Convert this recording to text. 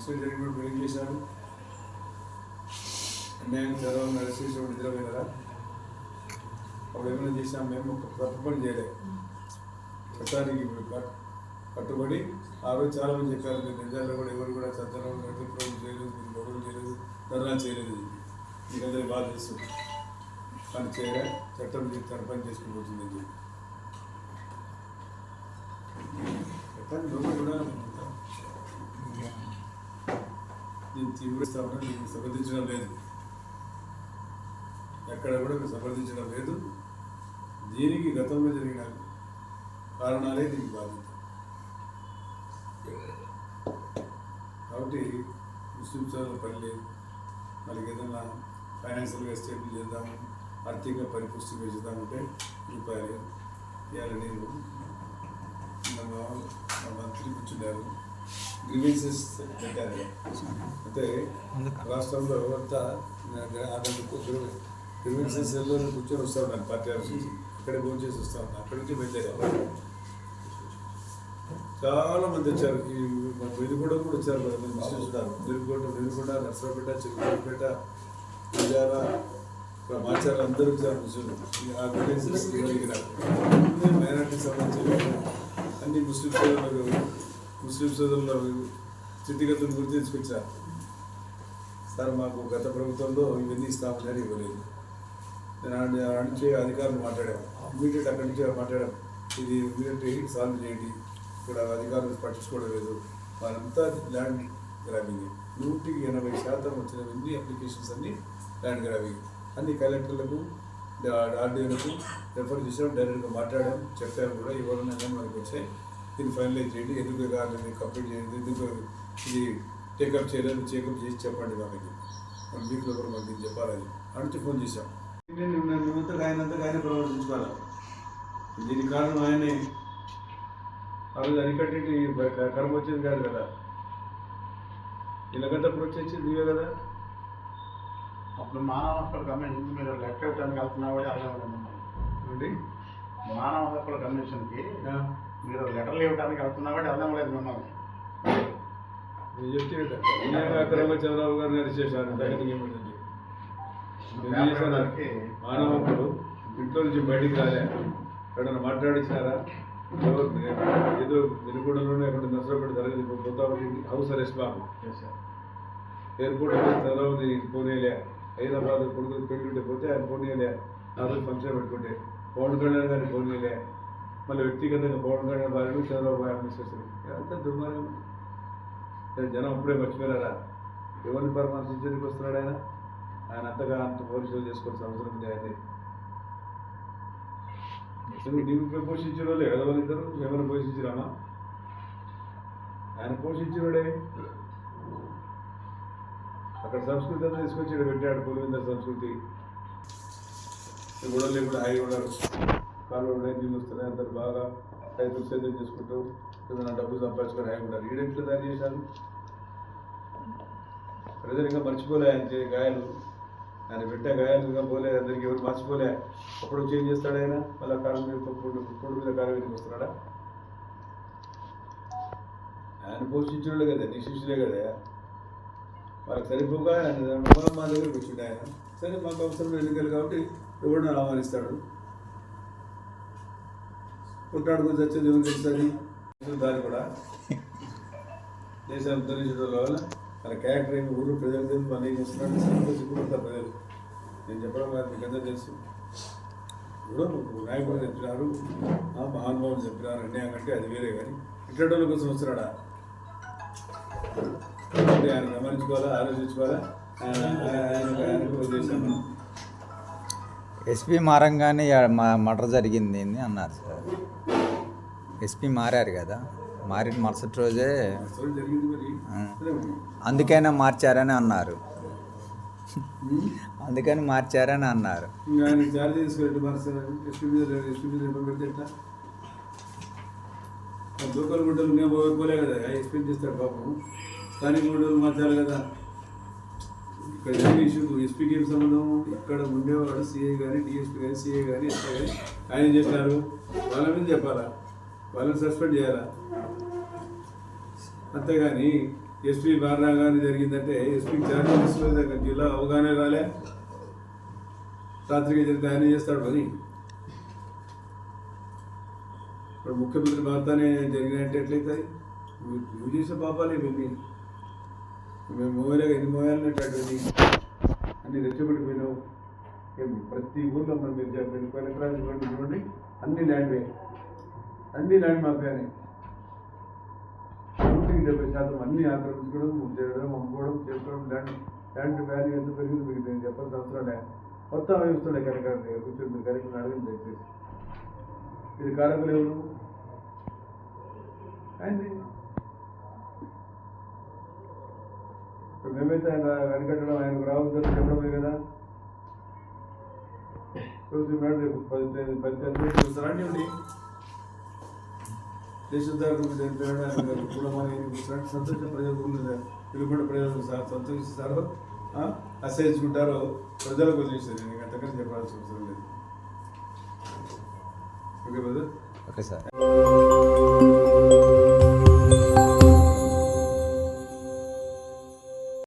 Accident జరిగినప్పుడు ఏం చేశాడు? అన్యాయం చదవం నడిచేసేవాడు నిద్ర పోయినారా? అప్పుడు ఏమైనా చేసాం మేము? ఒక తప్పు పని చేయలేదు. చట్టానికి కట్టుబడి ఆ రోజు చాలా మంది చెప్పారు, మీరు నిజాల్లో కూడా ఎవరు కూడా చట్టం ప్రోగ్రాం చేయలేదు, మీరు గొడవలు చేయలేదు, ధర్నా చేయలేదు, మీకు అందరికీ బాధ చేస్తుంది కానీ చేయలే, చట్టం తన పని చేసుకుని పోతుందని చెప్పి చట్టాన్ని లోపల కూడా నేను తీవ్రస్తామని దీన్ని సమర్థించడం లేదు, ఎక్కడ కూడా సమర్థించడం లేదు. దీనికి గతంలో జరిగిన కారణాలే దీనికి బాధ్యత. కాబట్టి ముస్లిం సోదరుల పని లేదు, వాళ్ళకి ఏదైనా ఫైనాన్షియల్గా స్టేబుల్ చేద్దాము, ఆర్థిక పరిపుష్టి పెంచుదామంటే రూపాయలు ఇవాళ నేను మా మంత్రి కూర్చున్నారు, గ్రీవెన్సెస్ పెట్టారు. అంటే రాష్ట్రంలో అంతా గ్రీవెన్సెస్ ఎల్లో కూర్చొని వస్తూ ఉన్నాను, పార్టీ ఆఫీస్ నుంచి ఇక్కడే భోజనం చేసి వస్తూ ఉన్నాను. అక్కడి నుంచి బయలుదేరారు, చాలా మంది వచ్చారు. ఈ వెలుగొండ కూడా వచ్చారు, వెలుగొండ, నర్సరావుపేట, చిరుపేట, విజయాల, మాచార అందరూ వచ్చారు. ఆ గ్రీవెన్సెస్ మైనార్టీ సంబంధించిన అన్ని ముస్లిం సోదరుల స్థితిగతులు గురించి తీసుకొచ్చారు. సార్ మాకు గత ప్రభుత్వంలో ఇవన్నీ ఇస్తామని ఇవ్వలేదు. నేను అక్కడి నుంచి అధికారులు మాట్లాడాము, ఇమీడియట్ అక్కడి నుంచి మాట్లాడాము, ఇది ఇమీడియట్ సాల్వ్ చేయండి, ఇక్కడ అధికారులు పట్టించుకోవడం లేదు. వాళ్ళంతా ల్యాండ్ గ్రాబింగ్, 180% వచ్చిన ఎన్ని అప్లికేషన్స్ అన్నీ ల్యాండ్ గ్రాబింగ్. అన్ని కలెక్టర్లకు, ఆర్డీఓలకు రెఫర్ చేసాం, డైరెక్ట్గా మాట్లాడాం, చెప్పాము కూడా ఎవరైనా కానీ మనకు వచ్చాయి, దీన్ని ఫైనలైజ్ చేయండి, ఎందుకు కాదు కంప్లీట్ చేయండి, ఎందుకు ఇది టేకప్ చేయలేదు, చెకప్ చేసి చెప్పండి మాకు 1 వీక్లో కూడా మాకు దీన్ని చెప్పాలని అంటే ఫోన్ చేశాం. మేమంతా ఆయనంతగా ప్రవర్తించుకోవాలి. దీనికి కారణం ఆయనే. ఆ రోజు అరికట్టి కర్మ వచ్చేది కాదు కదా, ఇలాగంటే వచ్చేసి నీవే కదా. అప్పుడు మానవ హక్కుల కమిషన్ మీరు లెక్క ఇవ్వడానికి వెళ్తున్నా కూడా అర్థం మానవ హక్కుల కమిషన్కి మీరు లెటర్లు ఇవ్వడానికి వెళ్తున్నా కూడా అర్థం లేదు మిమ్మల్ని. నేను చెప్తే చంద్రబాబు గారిని అరెస్ట్ చేశాను. మానవ హక్కులు ఇంట్లో నుంచి బయటికి రాలే, ఎక్కడన్నా మాట్లాడించారా? ఏదో వెనుకొండలోనే ఎక్కడ నర్సరావుపేట జరగదు, కొత్తపల్లి హౌస్ అరెస్ట్ బాబు ఎయిర్పోర్ట్ చంద్రబాబు పోనీలే, హైదరాబాద్ కొడుకు పెళ్ళి పోతే ఆయన పోనీలే, నా రోజు ఫంక్షన్ పెట్టుకుంటే పవన్ కళ్యాణ్ గారిని పోనీలే, మళ్ళీ వ్యక్తిగతంగా పవన్ కళ్యాణ్ భార్యను చంద్రబాబు అడ్మినిస్ట్రేషన్ అంతా దుర్మార్గం. జనం అప్పుడే మర్చిపోయారా? ఎవరిని పరామర్శించడానికి వస్తున్నాడు ఆయన? ఆయన అంతగా అంత పోలీసులు చేసుకోవాల్సిన అవసరం ఉంది. ఆయన నీవు పోషించిన వాళ్ళే కదా వాళ్ళిద్దరు, ఎవరు పోషించిరామా? ఆయన పోషించినోడే. అక్కడ సంస్కృతి అంతా తీసుకొచ్చి పెట్టాడు, పులివెందుల సంస్కృతి. గొడవలు కూడా హాయి ఉన్నారు, కాళ్ళు ఉన్నాయి, నీళ్ళు వస్తున్నాయి, అందరు బాగా రైతులు సేద్యం చేసుకుంటూ ఏదైనా డబ్బు సంపాదించుకొని హాయి ఉన్నారు. ఈడెంట్లో తయారు చేశారు. ప్రజలు ఇంకా మర్చిపోలే ఆయన గాయాలు, ఆయన పెట్టే గాయాలు ఇంకా పోలే, అందరికి ఎవరు మర్చిపోలే. అప్పుడు చేంజ్ చేస్తాడు ఆయన, మళ్ళీ కాలం మీద పొడి మీద కాలం మీదకి వస్తున్నాడా? ఆయన పోషించడే కదా, నీ శిష్యులే కదా, వాళ్ళకి సరిపోగా ఆయన మా దగ్గరికి వచ్చిండు. ఆయన సరే మాకు అవసరం ఎన్నికలు కాబట్టి ఎవరిని ఆహ్వానిస్తాడు. కొట్టాడుకొని చచ్చేది ఎవరు తెలుస్తుంది? దాన్ని కూడా దేశాన్ని ఉద్ధరించడం వల్ల తన క్యారెక్టర్ ఏమి ఊరు ప్రజలు తెలుసు, మన ఏం వస్తున్నాడు సిగ్గుపడతారు ప్రజలు. నేను చెప్పడం కాదు, మీకు అందరూ తెలుసు. ఇప్పుడు నాయకుడు చెప్పినారు, మహానుభావులు చెప్పినారు, అన్యాయం అంటే అది వేరే. కానీ ఇట్లాంటి కోసం వస్తున్నాడా? అంటే ఆయన గమనించుకోవాలా, ఆలోచించుకోవాలా. ఆయనకు ఉద్దేశం ఎస్పీ మారంగానే మర్డర్ జరిగింది అన్నారు సార్. ఎస్పీ మారారు కదా, మారిన మరుసటి రోజే జరిగింది. మరి అందుకైనా మార్చారని అన్నారు, అందుకని మార్చారని అన్నారు. ఆయన చార్జ్ తీసుకెళ్ళి మార్చారు. ఎస్పీ మీద పెడితే ఎట్లా? లోకల్ గుడ్డలు మేము పోలే కదా, ఎక్స్ప్లెయిన్ చేస్తాడు పాపం. స్థానిక గుడ్డలు మార్చాలి కదా. ఇక్కడ ఏమి ఇష్యూ, ఎస్పీకి ఏం సంబంధం? ఇక్కడ ఉండేవాడు సిఐ కానీ, డిఎస్పీ కానీ, సిఐ కానీ, ఎస్ఐ కానీ ఆయన చేస్తారు. వాళ్ళ మీద చెప్పాలా, వాళ్ళని సస్పెండ్ చేయాలా? అంతేగాని ఎస్పీ మారినా కానీ జరిగిందంటే ఎస్పీ ఛార్జ్ తీసుకోలేదు, జిల్లా అవగాహన రాలే, రాత్రికి జరిగితే ఆయన చేస్తాడు పని. ఇప్పుడు ముఖ్యమంత్రి మారుతానే జరిగినట్టు ఎట్లయితే నువ్వు చేసే పాపాలు ఇవన్నీ. మేము మోయలేక ఎన్ని మోయాలన్నట్టు అటువంటి అన్ని రెచ్చగొట్టిపోయినావు. ప్రతి ఊర్లో మనం మీరు చెప్పండి, 10 ఎకరాలు చూడండి, అన్ని ల్యాండ్ మాఫియానే. 70% అన్ని ఆక్రమించుకోవడం, చేయడం, అమ్ముకోవడం, చేసుకోవడం. ల్యాండ్ వాల్యూ ఎంత పెరిగింది మీకు నేను చెప్పాల్సిన అవసరం లే. మొత్తం అవిస్తుండే కరెక్ట్ కూర్చొని మీరు కరెక్ట్ అడగండి దయచేసి. ఇది కారకులు ఎవరు? అయింది. ఇప్పుడు మేమైతే ఆయన వెనకట్టడం, ఆయనకు రావద్దు చెప్పడమే కదా. రోజు మేడం రేపు 10 రాండి దేశం సంతోషం ప్రజలు పిలుపుడు ప్రజలు సంతోషిస్తారో అసహించుకుంటారో ప్రజలకు వదిలేసారు. నేను అంతకని చెప్పాల్సిన అవసరం లేదు. Okay brother. Okay sir.